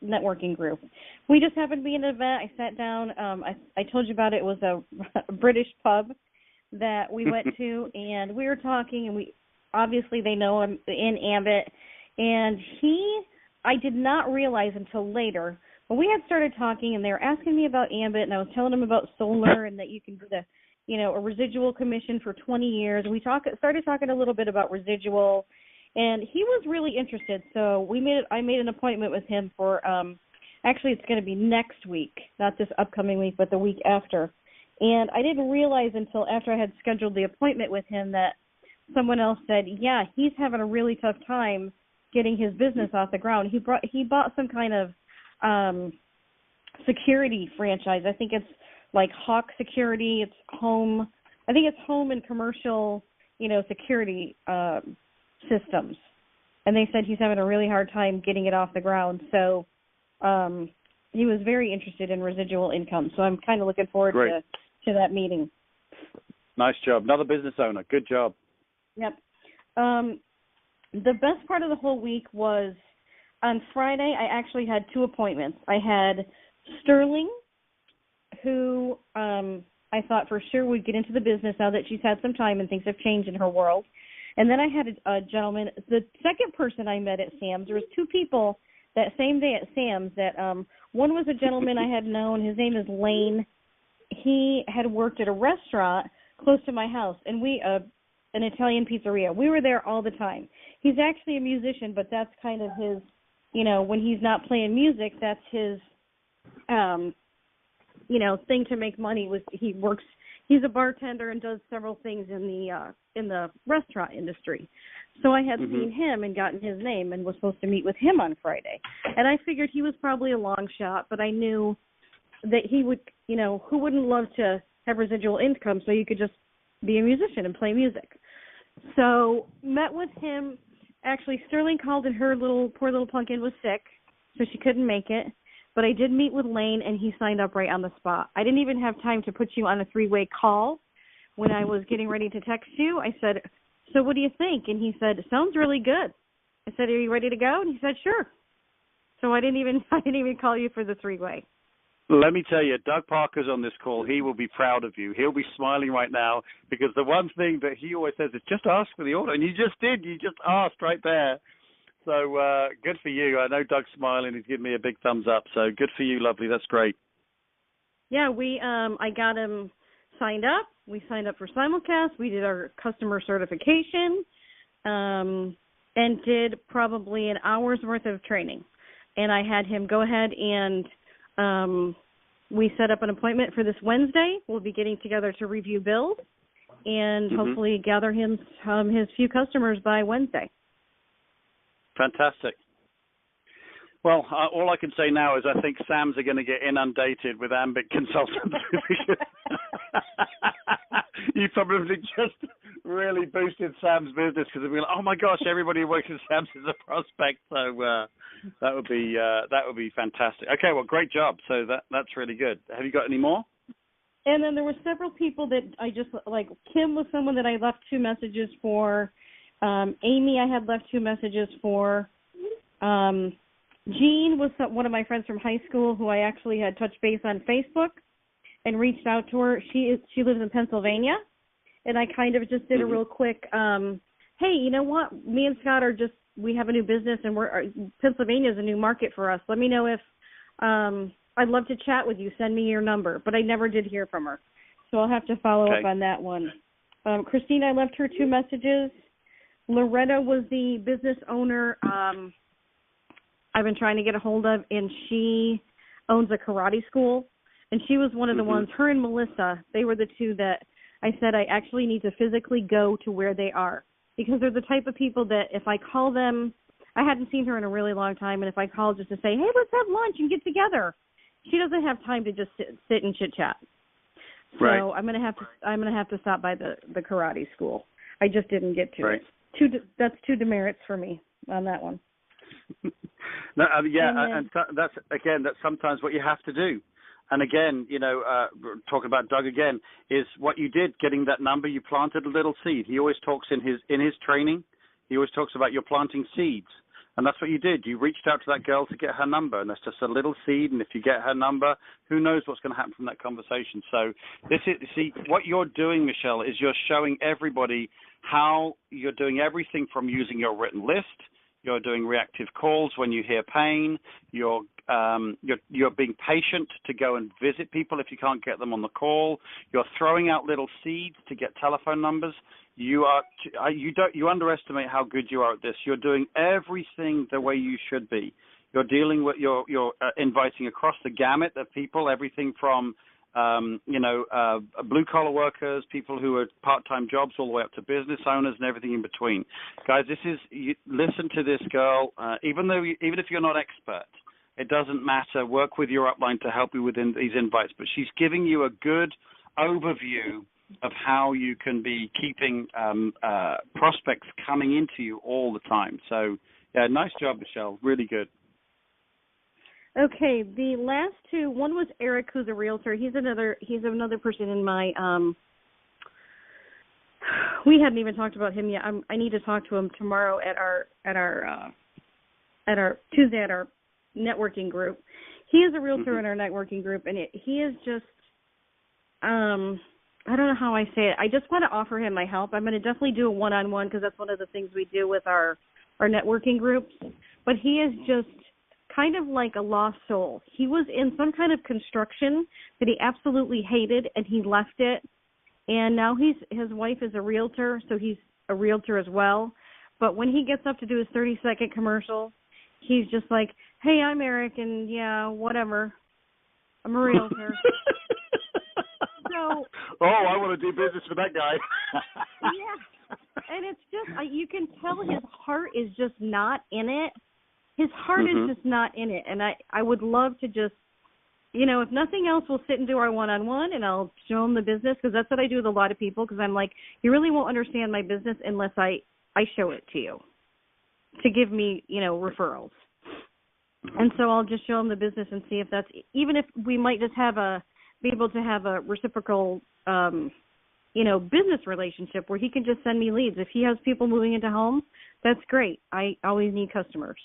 networking group. We just happened to be in an event. I sat down. I told you about it. It was a British pub that we went to, and we were talking, and obviously they know him in Ambit, and I did not realize until later, but we had started talking, and they were asking me about Ambit, and I was telling them about solar and that you can do a residual commission for 20 years. We started talking a little bit about residual. And he was really interested, so I made an appointment with him for, actually it's going to be next week, not this upcoming week, but the week after. And I didn't realize until after I had scheduled the appointment with him that someone else said, yeah, he's having a really tough time getting his business off the ground. He bought some kind of security franchise. I think it's like Hawk Security. It's home. I think it's home and commercial, security systems, and they said he's having a really hard time getting it off the ground. So he was very interested in residual income. So I'm kind of looking forward to that meeting. Nice job. Another business owner. Good job. Yep. The best part of the whole week was on Friday, I actually had two appointments. I had Sterling, who I thought for sure would get into the business now that she's had some time and things have changed in her world. And then I had a gentleman, the second person I met at Sam's. There was two people that same day at Sam's that one was a gentleman I had known. His name is Lane. He had worked at a restaurant close to my house, and an Italian pizzeria. We were there all the time. He's actually a musician, but that's kind of his, when he's not playing music, that's his, thing to make money. He he's a bartender and does several things in the restaurant industry. So I had seen him and gotten his name and was supposed to meet with him on Friday. And I figured he was probably a long shot, but I knew that he would, you know, who wouldn't love to have residual income so you could just be a musician and play music. So met with him. Actually, Sterling called and her poor little pumpkin was sick, so she couldn't make it. But I did meet with Lane, and he signed up right on the spot. I didn't even have time to put you on a three-way call. When I was getting ready to text you, I said, so what do you think? And he said, sounds really good. I said, are you ready to go? And he said, sure. So I didn't even call you for the three-way. Let me tell you, Doug Parker's on this call. He will be proud of you. He'll be smiling right now because the one thing that he always says is just ask for the order. And you just did. You just asked right there. So good for you. I know Doug's smiling. He's giving me a big thumbs up. So good for you, lovely. That's great. Yeah, I got him signed up. We signed up for simulcast. We did our customer certification and did probably an hour's worth of training. And I had him go ahead and we set up an appointment for this Wednesday. We'll be getting together to review bills and hopefully gather him his few customers by Wednesday. Fantastic. Well, all I can say now is I think Sam's are going to get inundated with Ambit consultants. You probably just really boosted Sam's business because they'll be like, oh my gosh, everybody who works with Sam's is a prospect. So that would be fantastic. Okay, well, great job. So that's really good. Have you got any more? And then there were several people that I just like. Kim was someone that I left 2 messages for. Amy, I had left 2 messages for. Jean was one of my friends from high school who I actually had touched base on Facebook and reached out to her. She lives in Pennsylvania, and I kind of just did a real quick, hey, you know what? Me and Scott we have a new business, and Pennsylvania is a new market for us. Let me know if I'd love to chat with you. Send me your number. But I never did hear from her, so I'll have to follow up on that one. Christine, I left her 2 messages. Loretta was the business owner I've been trying to get a hold of, and she owns a karate school. And she was one of the ones, her and Melissa, they were the 2 that I said I actually need to physically go to where they are. Because they're the type of people that if I call them, I hadn't seen her in a really long time, and if I call just to say, hey, let's have lunch and get together, she doesn't have time to just sit and chit-chat. So right. I'm gonna have to stop by the karate school. I just didn't get to it. That's 2 demerits for me on that one. No, and that's sometimes what you have to do. And again, talking about Doug again, is what you did, getting that number, you planted a little seed. He always talks in his training, he always talks about you're planting seeds. And that's what you did. You reached out to that girl to get her number, and that's just a little seed. And if you get her number, who knows what's going to happen from that conversation. So what you're doing, Michelle, is you're showing everybody how you're doing everything from using your written list. You're doing reactive calls when you hear pain. You're being patient to go and visit people if you can't get them on the call. You're throwing out little seeds to get telephone numbers. You underestimate how good you are at this. You're doing everything the way you should be. You're dealing with you're inviting across the gamut of people, everything from blue collar workers, people who are part-time jobs, all the way up to business owners and everything in between. Guys, listen to this girl. Even if you're not expert, it doesn't matter. Work with your upline to help you with these invites. But she's giving you a good overview of how you can be keeping prospects coming into you all the time. So, yeah, nice job, Michelle. Really good. Okay, the last 2, one was Eric, who's a realtor. He's another person in my we hadn't even talked about him yet. I need to talk to him tomorrow at our Tuesday at our networking group. He is a realtor in our networking group, and he is just I don't know how I say it. I just want to offer him my help. I'm going to definitely do a one-on-one because that's one of the things we do with our networking groups. But he is just kind of like a lost soul. He was in some kind of construction that he absolutely hated, and he left it. And now his wife is a realtor, so he's a realtor as well. But when he gets up to do his 30-second commercial, he's just like, hey, I'm Eric, and yeah, whatever. I'm a realtor. So, I want to do business with that guy. yeah. And it's just, you can tell his heart is just not in it. His heart is just not in it. And I would love to just, if nothing else, we'll sit and do our one-on-one, and I'll show him the business, because that's what I do with a lot of people, because I'm like, you really won't understand my business unless I show it to you to give me, referrals. And so I'll just show him the business and see if that's, even if we might just be able to have a reciprocal, business relationship where he can just send me leads. If he has people moving into homes, that's great. I always need customers.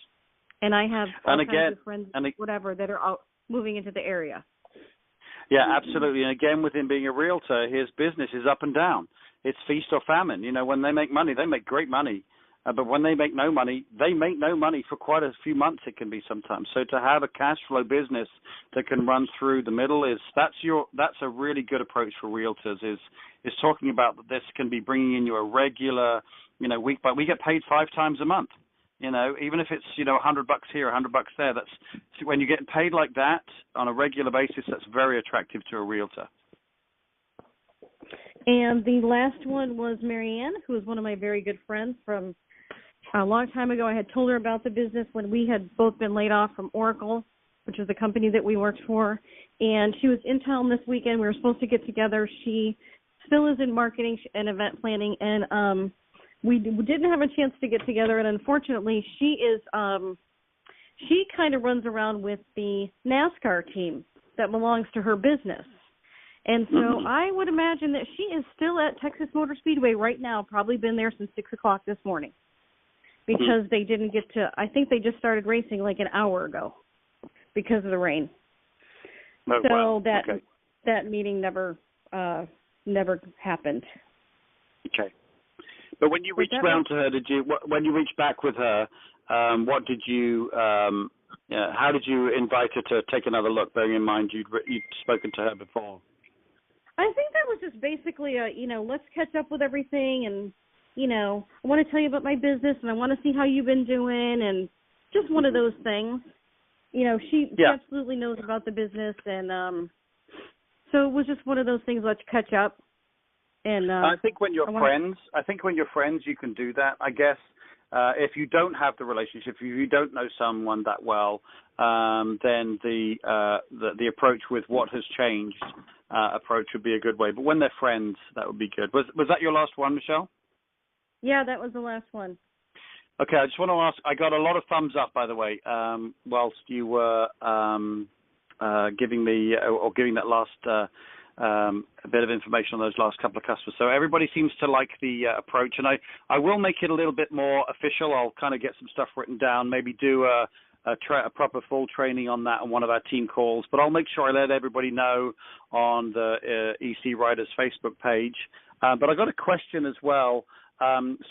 And I have all kinds of friends, whatever, that are out moving into the area. Yeah, absolutely. And again, with him being a realtor, his business is up and down. It's feast or famine. When they make money, they make great money. But when they make no money for quite a few months, it can be sometimes. So to have a cash flow business that can run through the middle that's a really good approach for realtors, is talking about that this can be bringing in you a regular, week, but we get paid 5 times a month. Even if it's, $100 here, $100 there, that's when you're getting paid like that on a regular basis, that's very attractive to a realtor. And the last one was Marianne, who is one of my very good friends from a long time ago. I had told her about the business when we had both been laid off from Oracle, which was the company that we worked for. And she was in town this weekend. We were supposed to get together. She still is in marketing and event planning, and we didn't have a chance to get together, and unfortunately, she kind of runs around with the NASCAR team that belongs to her business. And so I would imagine that she is still at Texas Motor Speedway right now, probably been there since 6 o'clock this morning, because they didn't get to, I think they just started racing like an hour ago because of the rain. Oh, so wow. that meeting never happened. Okay. But when you reached around to her, when you reached back with her, what did you, how did you invite her to take another look, bearing in mind you'd spoken to her before? I think that was just basically let's catch up with everything, and, I want to tell you about my business, and I want to see how you've been doing, and just one of those things. She absolutely knows about the business, and so it was just one of those things, let's catch up. And I think when you're friends, you can do that. I guess if you don't have the relationship, if you don't know someone that well, then the approach with what has changed approach would be a good way. But when they're friends, that would be good. Was that your last one, Michelle? Yeah, that was the last one. Okay, I just want to ask. I got a lot of thumbs up, by the way, whilst you were giving that last. A bit of information on those last couple of customers. So everybody seems to like the approach, and I will make it a little bit more official. I'll kind of get some stuff written down, maybe do a proper full training on that on one of our team calls, but I'll make sure I let everybody know on the EC Writers Facebook page. But I got a question as well.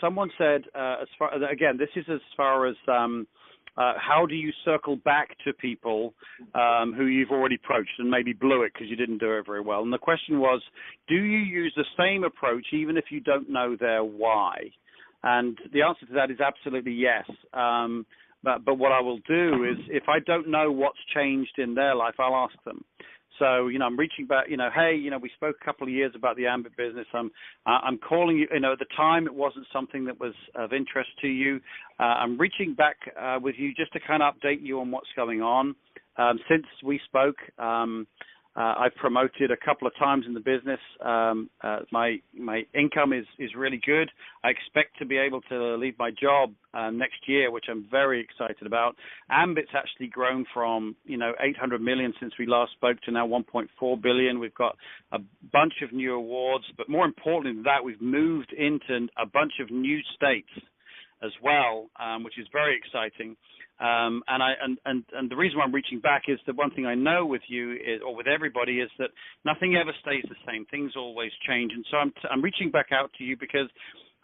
Someone said, this is as far as how do you circle back to people who you've already approached and maybe blew it because you didn't do it very well? And the question was, do you use the same approach even if you don't know their why? And the answer to that is absolutely yes. But what I will do is, if I don't know what's changed in their life, I'll ask them. So, I'm reaching back, hey, we spoke a couple of years about the Ambit business. I'm calling you, at the time it wasn't something that was of interest to you. I'm reaching back with you just to kind of update you on what's going on. Since we spoke, I've promoted a couple of times in the business. My income is really good. I expect to be able to leave my job next year, which I'm very excited about. Ambit's actually grown from $800 million since we last spoke to now $1.4 billion. We've got a bunch of new awards, but more importantly than that, we've moved into a bunch of new states as well, which is very exciting. And the reason why I'm reaching back is that one thing I know with you or with everybody is that nothing ever stays the same. Things always change. And so I'm reaching back out to you because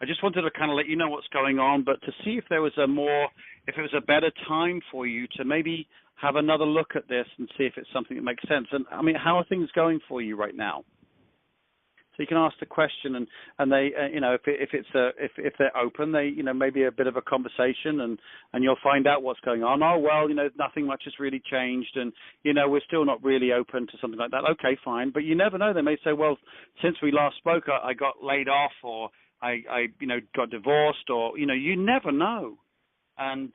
I just wanted to kind of let you know what's going on, but to see if there was a better time for you to maybe have another look at this and see if it's something that makes sense. And I mean, how are things going for you right now? So you can ask the question, and they, if they're open, they, maybe a bit of a conversation, and you'll find out what's going on. Oh, well, nothing much has really changed, and we're still not really open to something like that. Okay, fine, but you never know. They may say, well, since we last spoke, I got laid off, or I got divorced, or you never know. And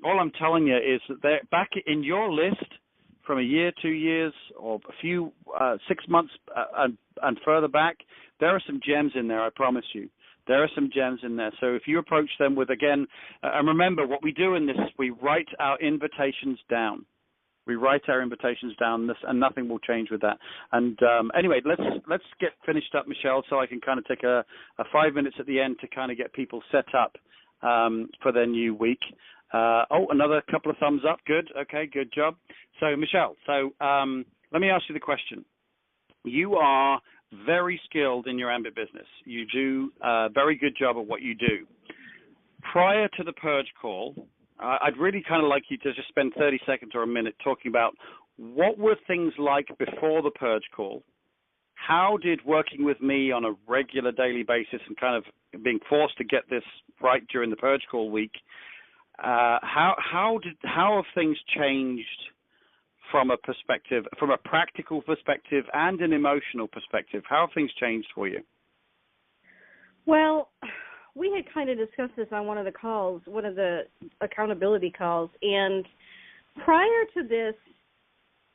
all I'm telling you is that they're back in your list from a year, 2 years, or a few 6 months and further back. There are some gems in there, I promise you. There are some gems in there. So if you approach them with, again, and remember what we do in this, we write our invitations down. We write our invitations down, and nothing will change with that. And anyway, let's get finished up, Michelle, so I can kind of take a 5 minutes at the end to kind of get people set up for their new week. Another couple of thumbs up. Good. Okay, good job. So, Michelle, let me ask you the question. You are very skilled in your Ambit business. You do a very good job of what you do. Prior to the Purge Call, I'd really kind of like you to just spend 30 seconds or a minute talking about what were things like before the Purge Call. How did working with me on a regular daily basis and kind of being forced to get this right during the Purge Call week, how have things changed from a perspective, from a practical perspective and an emotional perspective? How have things changed for you? Well, we had kind of discussed this on one of the accountability calls, and prior to this,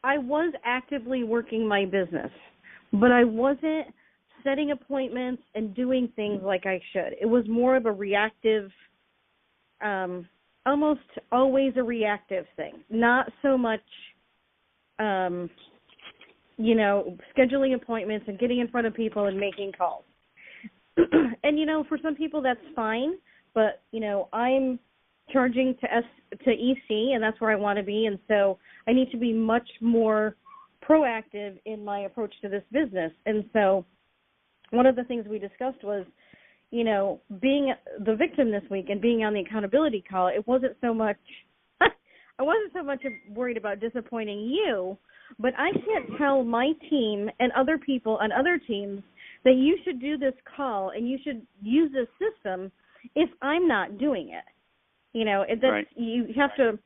I was actively working my business, but I wasn't setting appointments and doing things like I should. It was more of a reactive, almost always a reactive thing, not so much, scheduling appointments and getting in front of people and making calls. And, for some people that's fine, but, I'm charging to EC, and that's where I want to be, and so I need to be much more proactive in my approach to this business. And so one of the things we discussed was, being the victim this week and being on the accountability call, it wasn't so much I wasn't so much worried about disappointing you, but I can't tell my team and other people on other teams that you should do this call and you should use this system if I'm not doing it. Right. You have to,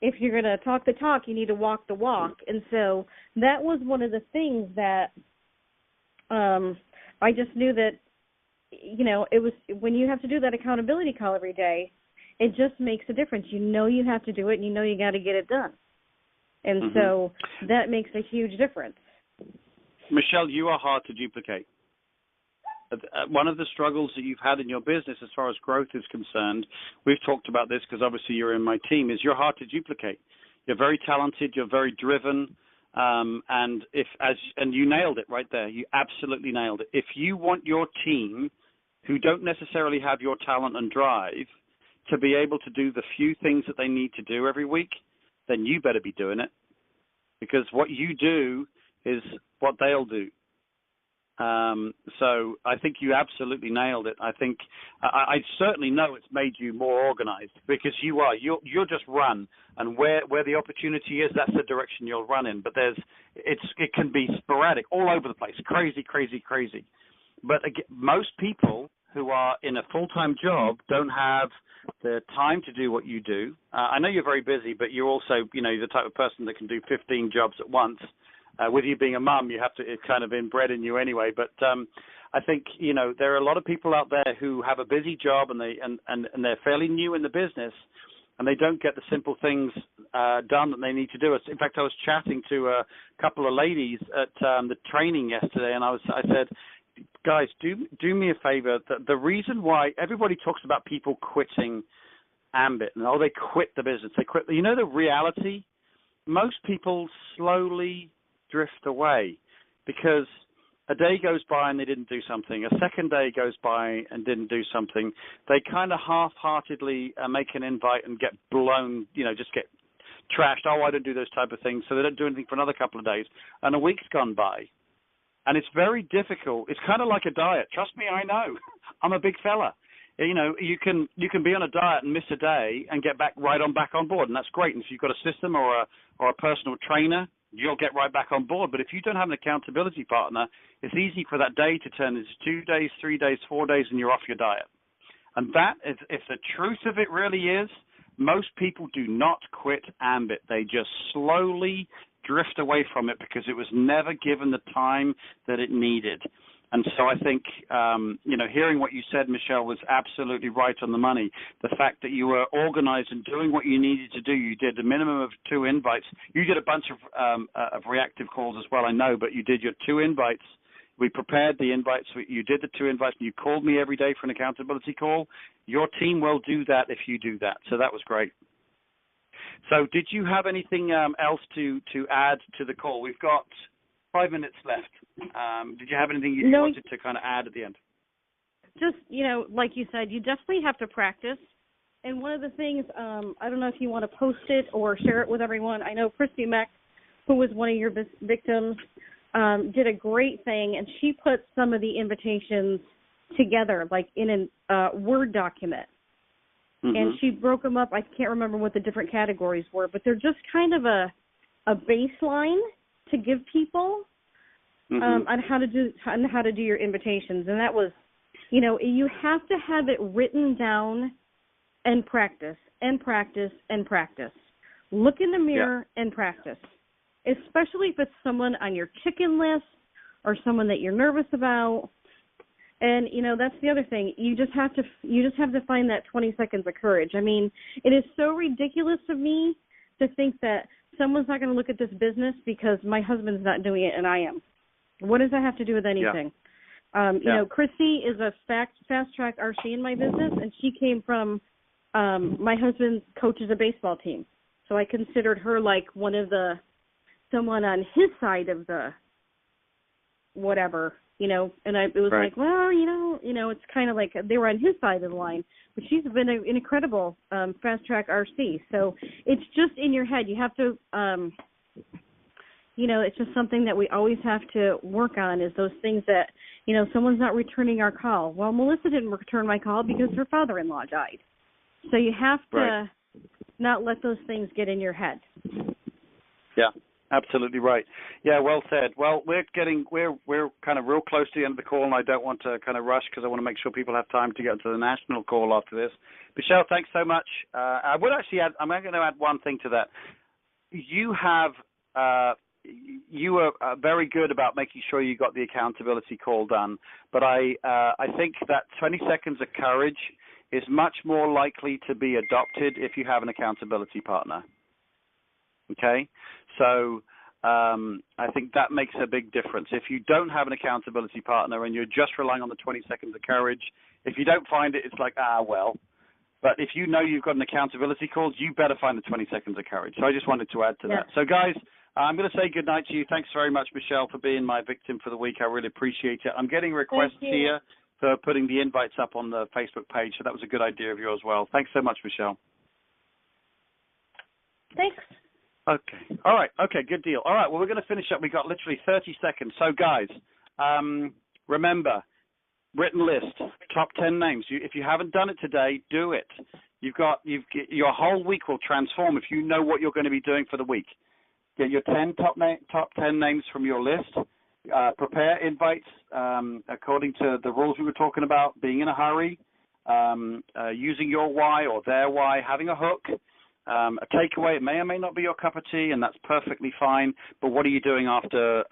if you're going to talk the talk, you need to walk the walk. And so that was one of the things that I just knew that, it was when you have to do that accountability call every day, it just makes a difference. You have to do it, and you got to get it done. And so that makes a huge difference. Michelle, you are hard to duplicate. One of the struggles that you've had in your business as far as growth is concerned, we've talked about this because obviously you're in my team, is you're hard to duplicate. You're very talented, you're very driven, and you nailed it right there. You absolutely nailed it. If you want your team, who don't necessarily have your talent and drive, to be able to do the few things that they need to do every week, then you better be doing it, because what you do is what they'll do. So I think you absolutely nailed it. I think I certainly know it's made you more organized, because you'll just run, and where the opportunity is, that's the direction you'll run in. But it can be sporadic, all over the place, crazy. But again, most people who are in a full-time job don't have the time to do what you do. I know you're very busy, but you're also, the type of person that can do 15 jobs at once. With you being a mum, it's kind of inbred in you anyway. But I think, there are a lot of people out there who have a busy job and they're fairly new in the business, and they don't get the simple things done that they need to do. In fact, I was chatting to a couple of ladies at the training yesterday, and I said, guys, do me a favor. The reason why everybody talks about people quitting Ambit, and they quit the business, they quit. The reality, most people slowly drift away because a day goes by and they didn't do something. A second day goes by and didn't do something. They kind of half-heartedly make an invite and get blown, just get trashed. Oh, I don't do those type of things. So they don't do anything for another couple of days. And a week's gone by. And it's very difficult. It's kind of like a diet. Trust me, I know. I'm a big fella. You can be on a diet and miss a day and get back on board, and that's great. And if you've got a system or a personal trainer you'll get right back on board. But if you don't have an accountability partner, it's easy for that day to turn into 2 days, 3 days, 4 days, and you're off your diet. And that is, if the truth of it really is, most people do not quit Ambit. They just slowly drift away from it because it was never given the time that it needed. And so I think, hearing what you said, Michelle, was absolutely right on the money. The fact that you were organized and doing what you needed to do, you did a minimum of 2 invites. You did a bunch of reactive calls as well, I know, but you did your 2 invites. We prepared the invites. You did the 2 invites, and you called me every day for an accountability call. Your team will do that if you do that. So that was great. So did you have anything else to add to the call? We've got 5 minutes left. Did you have anything you wanted to kind of add at the end? Just, like you said, you definitely have to practice. And one of the things, I don't know if you want to post it or share it with everyone. I know Christy Mack, who was one of your victims, did a great thing, and she put some of the invitations together, like in a Word document. Mm-hmm. And she broke them up. I can't remember what the different categories were, but they're just kind of a baseline to give people on how to do your invitations. And that was, you have to have it written down and practice and practice and practice. Look in the mirror and practice, especially if it's someone on your chicken list or someone that you're nervous about. And, that's the other thing. You just have to find that 20 seconds of courage. I mean, it is so ridiculous of me to think that someone's not going to look at this business because my husband's not doing it and I am. What does that have to do with anything? Yeah. Chrissy is a fast track RC in my business, and she came from my husband coaches a baseball team. So I considered her like someone on his side of the whatever, and it was right. Like, well, it's kind of like they were on his side of the line. But she's been an incredible fast track RC. So it's just in your head. You have to, it's just something that we always have to work on is those things that, someone's not returning our call. Well, Melissa didn't return my call because her father-in-law died. So you have to not let those things get in your head. Yeah. Absolutely right. Yeah, well said. Well, we're kind of real close to the end of the call, and I don't want to kind of rush because I want to make sure people have time to get to the national call after this. Michelle, thanks so much. I would actually add, I'm going to add one thing to that. You were very good about making sure you got the accountability call done, but I think that 20 seconds of courage is much more likely to be adopted if you have an accountability partner. Okay? So I think that makes a big difference. If you don't have an accountability partner and you're just relying on the 20 seconds of courage, if you don't find it, it's like, well. But if you know you've got an accountability call, you better find the 20 seconds of courage. So I just wanted to add to that. So, guys, I'm going to say goodnight to you. Thanks very much, Michelle, for being my victim for the week. I really appreciate it. I'm getting requests here for putting the invites up on the Facebook page, so that was a good idea of yours as well. Thanks so much, Michelle. Thanks. Okay. All right. Okay, good deal. All right, well, we're going to finish up. We've got literally 30 seconds. So, guys, remember, written list, top 10 names. If you haven't done it today, do it. Your whole week will transform if you know what you're going to be doing for the week. Get your top 10 names from your list. Prepare invites according to the rules we were talking about, being in a hurry, using your why or their why, having a hook. A takeaway, it may or may not be your cup of tea, and that's perfectly fine. But what are you doing after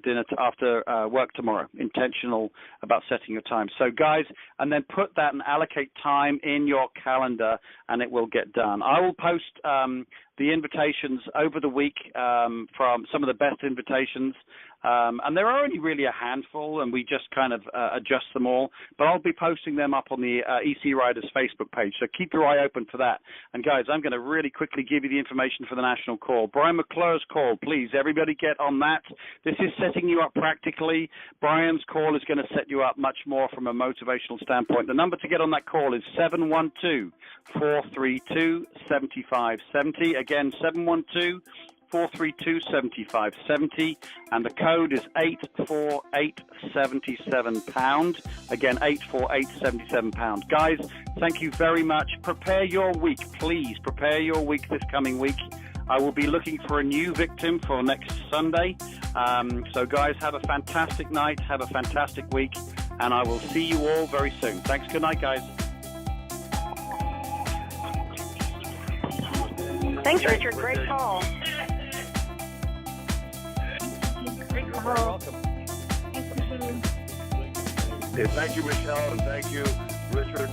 dinner, after work tomorrow? Intentional about setting your time. So, guys, and then put that and allocate time in your calendar, and it will get done. I will post the invitations over the week from some of the best invitations. And there are only really a handful, and we just kind of adjust them all. But I'll be posting them up on the EC Riders Facebook page, so keep your eye open for that. And, guys, I'm going to really quickly give you the information for the national call. Brian McClure's call, please, everybody get on that. This is setting you up practically. Brian's call is going to set you up much more from a motivational standpoint. The number to get on that call is 712-432-7570. Again, 712-432-7570, and the code is 84877 pound. Again, 84877 pound. Guys, thank you very much. Prepare your week, please. Prepare your week this coming week. I will be looking for a new victim for next Sunday. So guys, have a fantastic night, have a fantastic week, and I will see you all very soon. Thanks. Good night, guys. Thanks, Richard. Great call. You're welcome. Thank you, Michelle, and thank you, Richard.